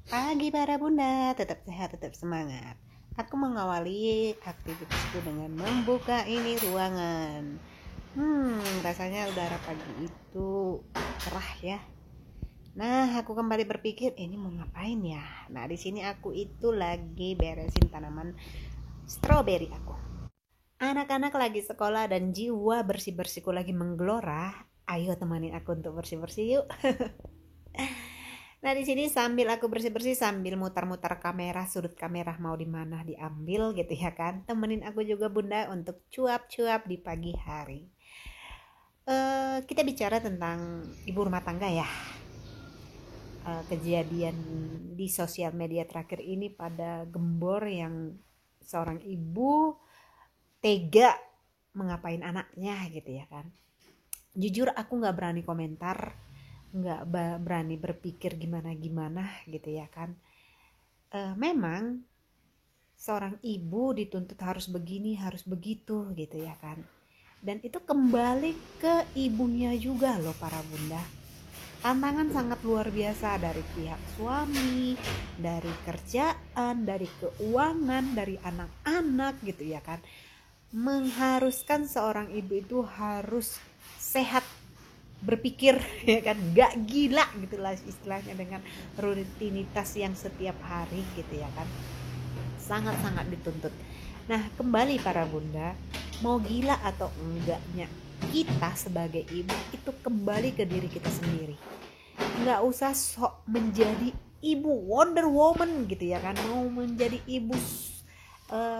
Pagi para bunda, tetap sehat, tetap semangat. Aku mengawali aktivitasku dengan membuka ini ruangan. Rasanya udara pagi itu cerah ya. Nah, aku kembali berpikir ini mau ngapain ya. Nah, di sini aku itu lagi beresin tanaman stroberi aku. Anak-anak lagi sekolah dan jiwa bersih-bersihku lagi menggelora. Ayo temani aku untuk bersih-bersih yuk. Nah, di sini sambil aku bersih-bersih sambil mutar-mutar kamera, sudut kamera mau di mana diambil gitu ya kan. Temenin aku juga Bunda untuk cuap-cuap di pagi hari. Kita bicara tentang ibu rumah tangga ya. Kejadian di sosial media terakhir ini pada gembor yang seorang ibu tega mengapain anaknya gitu ya kan. Jujur aku nggak berani komentar, nggak berani berpikir gimana-gimana gitu ya kan. Memang seorang ibu dituntut harus begini, harus begitu gitu ya kan. Dan itu kembali ke ibunya juga loh para bunda. Tantangan sangat luar biasa dari pihak suami, dari kerjaan, dari keuangan, dari anak-anak gitu ya kan. Mengharuskan seorang ibu itu harus sehat berpikir ya kan, gak gila gitulah istilahnya dengan rutinitas yang setiap hari gitu ya kan, sangat-sangat dituntut. Nah, kembali para bunda, mau gila atau enggaknya kita sebagai ibu itu kembali ke diri kita sendiri. Nggak usah sok menjadi ibu Wonder Woman gitu ya kan, mau menjadi ibu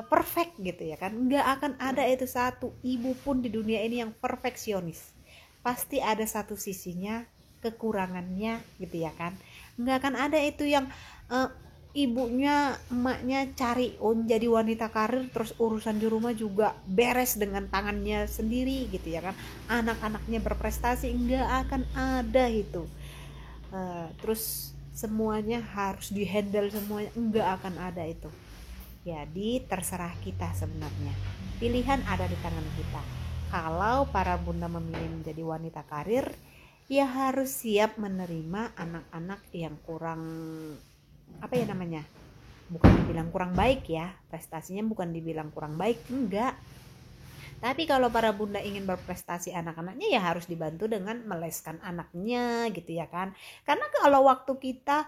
perfect gitu ya kan. Nggak akan ada itu satu ibu pun di dunia ini yang perfeksionis. Pasti ada satu sisinya kekurangannya gitu ya kan. Nggak akan ada itu yang uh, ibunya emaknya cari jadi wanita karir terus urusan di rumah juga beres dengan tangannya sendiri gitu ya kan, anak-anaknya berprestasi, nggak akan ada itu. Terus semuanya harus dihandle, semuanya nggak akan ada itu. Jadi terserah kita sebenarnya, pilihan ada di tangan kita. Kalau para bunda memilih menjadi wanita karir, ya harus siap menerima anak-anak yang kurang, apa ya namanya, bukan dibilang kurang baik ya, prestasinya bukan dibilang kurang baik, enggak. Tapi kalau para bunda ingin berprestasi anak-anaknya ya harus dibantu dengan meleskan anaknya gitu ya kan. Karena kalau waktu kita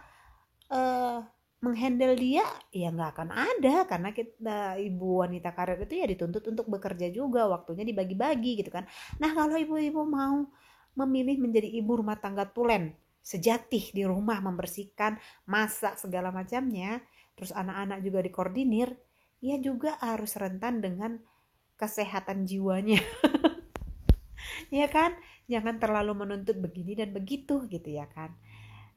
uh, menghandle dia ya nggak akan ada, karena kita ibu wanita karir itu ya dituntut untuk bekerja juga, waktunya dibagi-bagi gitu kan. Nah, kalau ibu-ibu mau memilih menjadi ibu rumah tangga tulen sejati di rumah, membersihkan, masak segala macamnya, terus anak-anak juga dikoordinir, ya juga harus rentan dengan kesehatan jiwanya. Ya kan, jangan terlalu menuntut begini dan begitu gitu ya kan.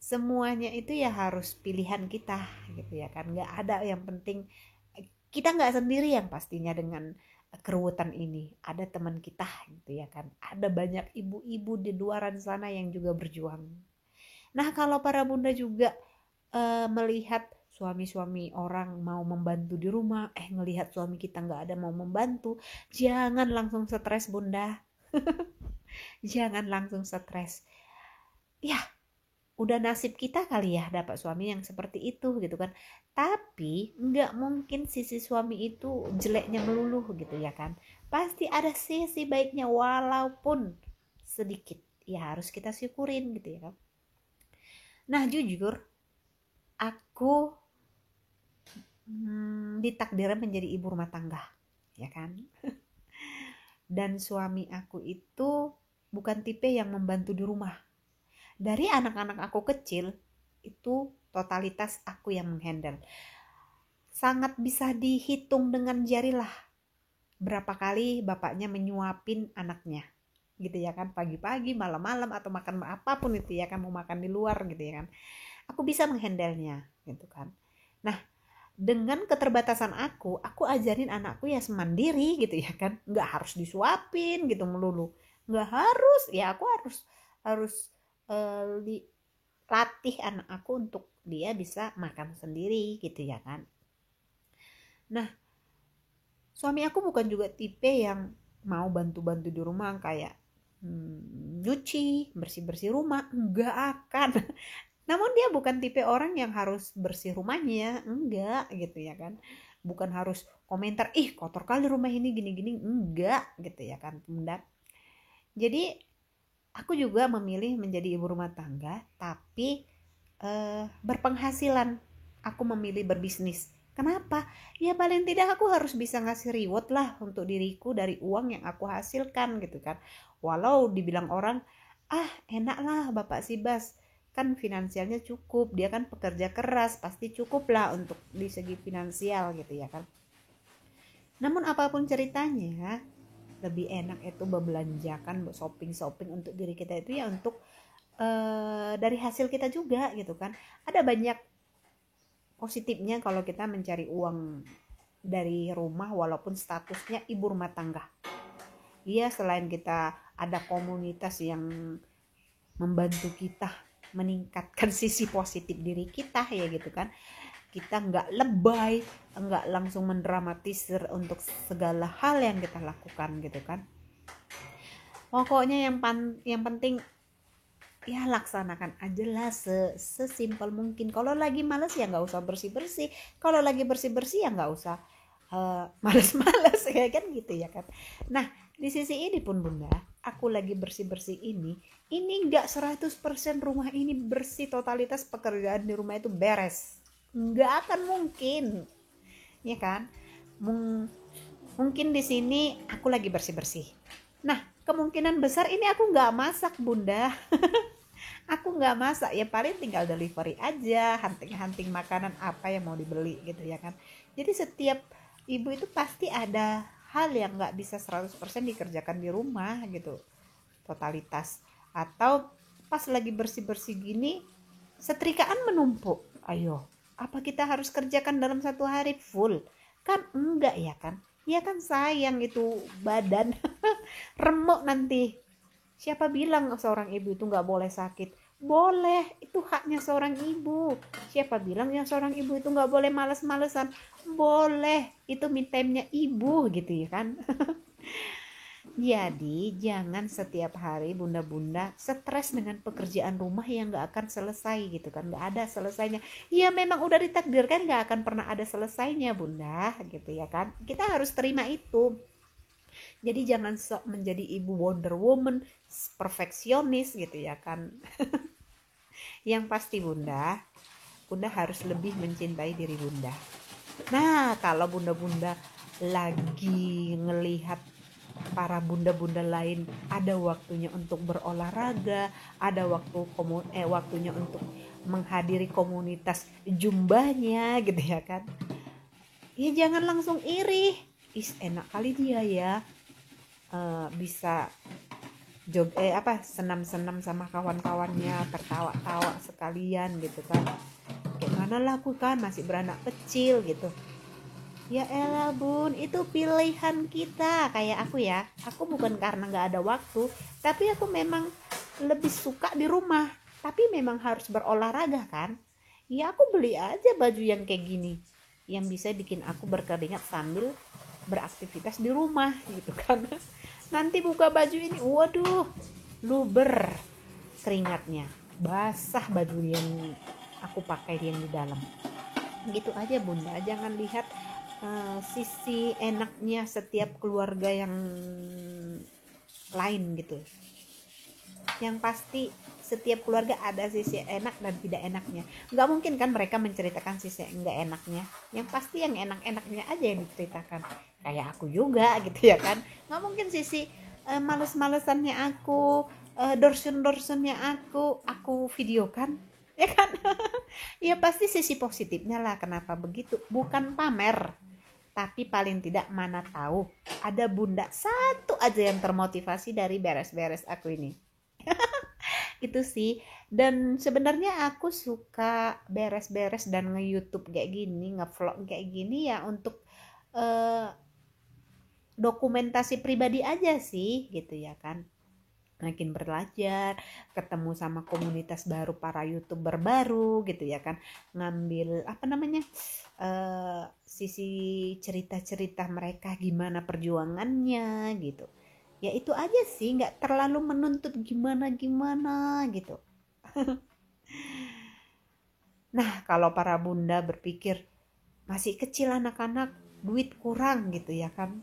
Semuanya itu ya harus pilihan kita gitu ya kan, nggak ada yang penting kita nggak sendiri yang pastinya dengan keruwetan ini, ada teman kita gitu ya kan, ada banyak ibu-ibu di luaran sana yang juga berjuang. Nah, kalau para bunda juga melihat suami-suami orang mau membantu di rumah, ngelihat suami kita nggak ada mau membantu, jangan langsung stres bunda. Jangan langsung stres ya, udah nasib kita kali ya dapat suami yang seperti itu gitu kan. Tapi nggak mungkin sisi suami itu jeleknya melulu gitu ya kan, pasti ada sisi baiknya walaupun sedikit, ya harus kita syukurin gitu ya kan. Nah, jujur aku ditakdirkan menjadi ibu rumah tangga ya kan. Dan suami aku itu bukan tipe yang membantu di rumah. Dari anak-anak aku kecil itu totalitas aku yang menghandle. Sangat bisa dihitung dengan jari lah berapa kali bapaknya menyuapin anaknya gitu ya kan, pagi-pagi, malam-malam, atau makan apapun itu ya kan, mau makan di luar gitu ya kan, aku bisa menghandlenya gitu kan. Nah, dengan keterbatasan aku ajarin anakku ya semandiri gitu ya kan, nggak harus disuapin gitu melulu, nggak harus, ya aku harus latih anak aku untuk dia bisa makan sendiri gitu ya kan. Nah, suami aku bukan juga tipe yang mau bantu-bantu di rumah kayak nyuci, bersih-bersih rumah, nggak akan. Namun dia bukan tipe orang yang harus bersih rumahnya, enggak gitu ya kan. Bukan harus komentar, ih kotor kali rumah ini gini-gini, enggak gitu ya kan Bunda. Jadi aku juga memilih menjadi ibu rumah tangga, tapi berpenghasilan. Aku memilih berbisnis. Kenapa? Ya paling tidak aku harus bisa ngasih reward lah untuk diriku dari uang yang aku hasilkan gitu kan. Walau dibilang orang, ah enak lah Bapak Sibas, kan finansialnya cukup, dia kan pekerja keras, pasti cukup lah untuk di segi finansial gitu ya kan. Namun apapun ceritanya, lebih enak itu membelanjakan, shopping-shopping untuk diri kita itu ya untuk dari hasil kita juga gitu kan. Ada banyak positifnya kalau kita mencari uang dari rumah walaupun statusnya ibu rumah tangga. Iya, selain kita ada komunitas yang membantu kita meningkatkan sisi positif diri kita ya gitu kan. Kita nggak lebay, nggak langsung mendramatisir untuk segala hal yang kita lakukan gitu kan. Pokoknya yang penting ya laksanakan aja lah sesimpel mungkin. Kalau lagi males ya nggak usah bersih-bersih, kalau lagi bersih-bersih ya nggak usah males-males ya kan gitu ya kan. Nah di sisi ini pun Bunda, aku lagi bersih-bersih ini nggak 100% rumah ini bersih, totalitas pekerjaan di rumah itu beres, nggak akan mungkin ya kan. Mungkin di sini aku lagi bersih-bersih, nah kemungkinan besar ini aku nggak masak Bunda. Aku nggak masak, ya paling tinggal delivery aja, hunting-hunting makanan apa yang mau dibeli gitu ya kan. Jadi setiap ibu itu pasti ada hal yang nggak bisa 100% dikerjakan di rumah gitu, totalitas. Atau pas lagi bersih-bersih gini, setrikaan menumpuk, ayo apa kita harus kerjakan dalam satu hari full? Kan enggak ya kan. Ya kan sayang itu badan remuk nanti. Siapa bilang seorang ibu itu nggak boleh sakit? Boleh, itu haknya seorang ibu. Siapa bilang yang seorang ibu itu nggak boleh males-malesan? Boleh, itu me time-nya ibu gitu ya kan. Jadi jangan setiap hari bunda-bunda stres dengan pekerjaan rumah yang nggak akan selesai gitu kan, nggak ada selesainya. Ya memang udah ditakdirkan nggak akan pernah ada selesainya bunda gitu ya kan. Kita harus terima itu. Jadi jangan sok menjadi ibu Wonder Woman, perfeksionis gitu ya kan. Yang pasti bunda harus lebih mencintai diri bunda. Nah kalau bunda-bunda lagi ngelihat para bunda-bunda lain ada waktunya untuk berolahraga, ada waktunya untuk menghadiri komunitas jumbanya gitu ya kan. Ya jangan langsung iri. Enak kali dia ya, bisa senam-senam sama kawan-kawannya, tertawa-tawa sekalian gitu kan. Kayak mana lah aku kan masih beranak kecil gitu. Ya elah bun, itu pilihan kita. Kayak aku ya, aku bukan karena gak ada waktu, tapi aku memang lebih suka di rumah, tapi memang harus berolahraga kan. Ya aku beli aja baju yang kayak gini, yang bisa bikin aku berkeringat sambil beraktivitas di rumah gitu kan. Nanti buka baju ini, waduh, luber keringatnya, basah baju yang aku pakai yang di dalam. Gitu aja bunda, jangan lihat sisi enaknya setiap keluarga yang lain gitu. Yang pasti setiap keluarga ada sisi enak dan tidak enaknya. Nggak mungkin kan mereka menceritakan sisi nggak enaknya. Yang pasti yang enak-enaknya aja yang diceritakan. Kayak aku juga gitu ya kan. Nggak mungkin sisi males-malesannya aku, dorsun-dorsunnya aku videokan. Ya kan? Ya pasti sisi positifnya lah. Kenapa begitu? Bukan pamer. Tapi paling tidak mana tahu ada bunda satu aja yang termotivasi dari beres-beres aku ini. Itu sih. Dan sebenarnya aku suka beres-beres dan nge-YouTube kayak gini, nge-vlog kayak gini ya untuk eh, dokumentasi pribadi aja sih gitu ya kan. Makin belajar, ketemu sama komunitas baru, para YouTuber baru gitu ya kan, ngambil apa namanya sisi cerita-cerita mereka gimana perjuangannya gitu. Ya itu aja sih, nggak terlalu menuntut gimana-gimana gitu. Nah, kalau para bunda berpikir masih kecil anak-anak, duit kurang gitu ya kan.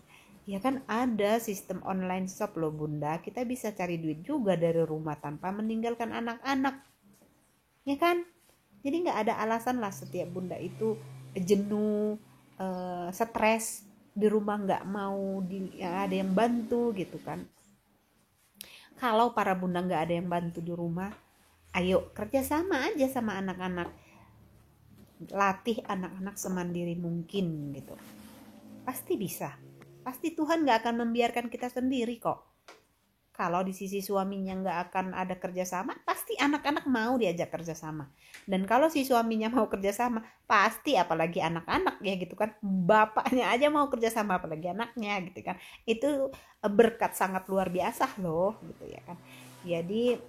Ya kan ada sistem online shop loh bunda, kita bisa cari duit juga dari rumah tanpa meninggalkan anak-anak. Ya kan? Jadi nggak ada alasan lah setiap bunda itu jenuh, stres di rumah nggak mau ada yang bantu gitu kan. Kalau para bunda nggak ada yang bantu di rumah, ayo kerjasama aja sama anak-anak, latih anak-anak semandiri mungkin gitu. Pasti bisa, pasti Tuhan nggak akan membiarkan kita sendiri kok. Kalau di sisi suaminya nggak akan ada kerjasama, pasti anak-anak mau diajak kerjasama. Dan kalau si suaminya mau kerjasama, pasti apalagi anak-anak ya gitu kan, bapaknya aja mau kerjasama apalagi anaknya gitu kan. Itu berkat sangat luar biasa loh gitu ya kan. Jadi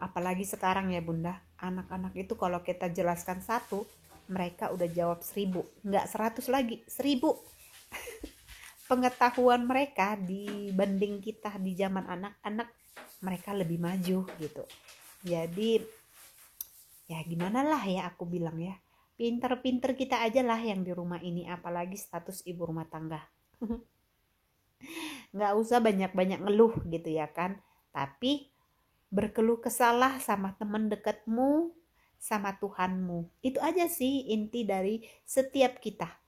apalagi sekarang ya bunda, anak-anak itu kalau kita jelaskan satu, mereka udah jawab 1000, nggak 100 lagi, 1000. Pengetahuan mereka dibanding kita di zaman anak-anak, mereka lebih maju gitu. Jadi ya gimana lah ya, aku bilang ya, pinter-pinter kita aja lah yang di rumah ini, apalagi status ibu rumah tangga. Nggak usah banyak-banyak ngeluh gitu ya kan, tapi berkeluh kesalah sama teman dekatmu, sama Tuhanmu. Itu aja sih inti dari setiap kita.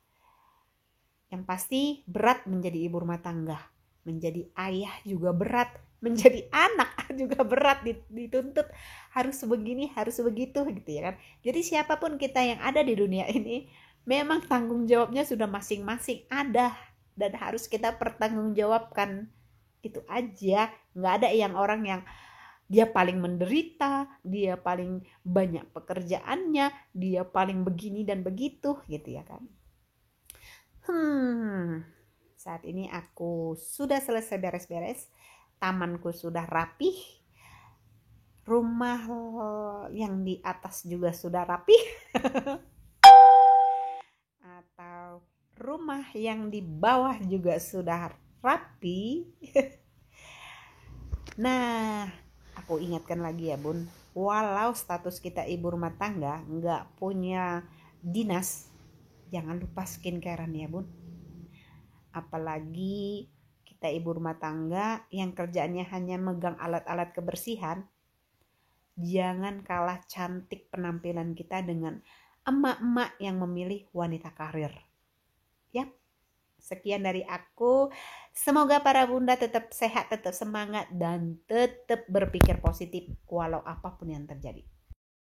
Yang pasti berat menjadi ibu rumah tangga, menjadi ayah juga berat, menjadi anak juga berat, dituntut harus begini, harus begitu gitu ya kan. Jadi siapapun kita yang ada di dunia ini, memang tanggung jawabnya sudah masing-masing ada dan harus kita pertanggungjawabkan. Itu aja, nggak ada yang orang yang dia paling menderita, dia paling banyak pekerjaannya, dia paling begini dan begitu gitu ya kan. Saat ini aku sudah selesai beres-beres, tamanku sudah rapih, rumah yang di atas juga sudah rapih, atau rumah yang di bawah juga sudah rapi. Nah, aku ingatkan lagi ya bun, walau status kita ibu rumah tangga, nggak punya dinas, jangan lupa skincarean ya bun. Apalagi kita ibu rumah tangga yang kerjaannya hanya megang alat-alat kebersihan, jangan kalah cantik penampilan kita dengan emak-emak yang memilih wanita karir. Yap, sekian dari aku. Semoga para bunda tetap sehat, tetap semangat, dan tetap berpikir positif walau apapun yang terjadi.